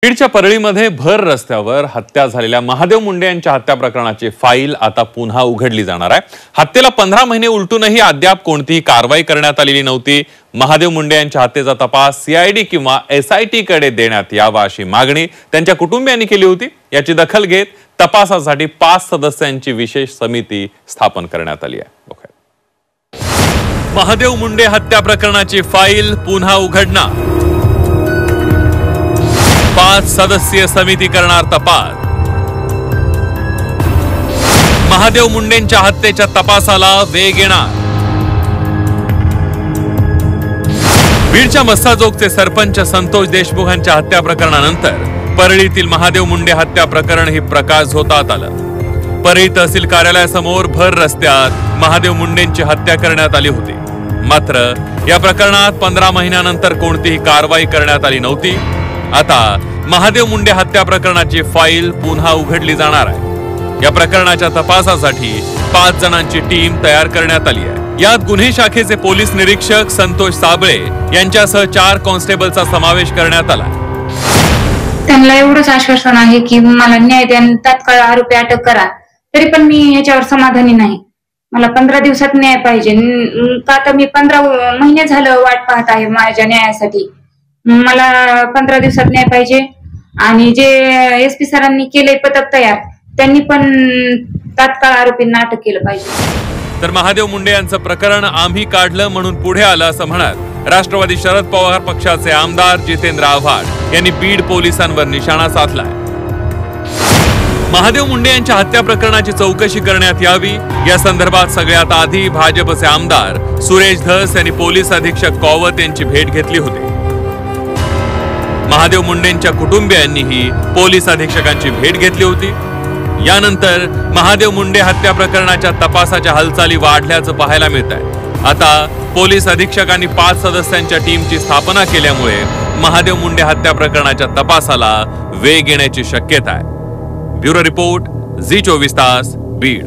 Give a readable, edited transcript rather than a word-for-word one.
बीडच्या परळीमध्ये भर रस्त्यावर हत्या झालेल्या महादेव मुंडे यांच्या हत्या प्रकरणाची फाईल आता पुन्हा उघडली जाणार आहे। हत्येला 15 महिने उलटूनही अद्याप कोणतीही कारवाई करण्यात आलेली नव्हती। महादेव मुंडे यांच्या हत्येचा तपास सीआयडी किंवा एसआयटी कडे देण्यात यावा अशी मागणी त्यांच्या कुटुंबियांनी केली होती। याची दखल घेत तपासासाठी 5 सदस्यांची विशेष समिती स्थापन करण्यात आली आहे। महादेव मुंडे हत्या प्रकरणाची फाईल पुन्हा उघडणार, 5 सदस्यीय समिती करणार तपास। महादेव मुंडेंच्या हत्येच्या तपासाला वेग येणार। बीडच्या मस्साजोगचे सरपंच संतोष देशमुख यांच्या हत्या प्रकरणानंतर परळीतील महादेव मुंडे हत्या प्रकरण ही प्रकाशझोतात आलं। परळी तहसील कार्यालयासमोर भर रस्त्यात महादेव मुंडेंची हत्या करण्यात आली होती। मात्र या प्रकरणात 15 महिन्यानंतर कोणतीही कारवाई करण्यात आली नव्हती। आता महादेव मुंडे हत्या प्रकरणाची फाईल पुन्हा उघडली जाणार आहे। या प्रकरणाच्या तपासासाठी 5 जणांची टीम तयार करण्यात आली आहे। यात गुन्हे शाखेचे पोलीस निरीक्षक संतोष साबळे यांच्यासह 4 कॉन्स्टेबलचा समावेश करण्यात आला। त्यांना एवढंच आश्वासन आहे की मला न्याय द्या, तात्काळ आरोपी अटक करा, तरी पण मी याच्यावर समाधानी नाही। मला 15 दिवसात न्याय पाहिजे। का तर मी 15 महिने झालं वाट पाहत आहे माझ्या न्यायासाठी। मला 15 दिवसात न्याय पाहिजे। आणि जे एसपी सरांनी केले पथक तयार, त्यांनी पण तात्काळ आरोपींना अटक केलं पाहिजे। तर महादेव मुंडे यांचं प्रकरण आम्ही काढलं म्हणून पुढे आलं असं म्हणत राष्ट्रवादी शरद पवार पक्षाचे आमदार जितेंद्र आव्हाड यांनी बीड पोलिसांवर निशाणा साधलाय। महादेव मुंडे यांच्या हत्या प्रकरणाची चौकशी करण्यात यावी या संदर्भात सगळ्यात आधी भाजपचे आमदार सुरेश धस यांनी पोलीस अधीक्षक कौवत यांची भेट घेतली होती। महादेव मुंडेंच्या कुटुंबियांनीही पोलीस अधीक्षकांची भेट घेतली होती। यानंतर महादेव मुंडे हत्या प्रकरणाच्या तपासाच्या हालचाली वाढल्याचं पाहायला मिळत आहे। आता पोलीस अधीक्षकांनी 5 सदस्यांच्या टीमची स्थापना केल्यामुळे महादेव मुंडे हत्या प्रकरणाच्या तपासाला वेग येण्याची शक्यता आहे। ब्युरो रिपोर्ट, झी 24 तास, बीड।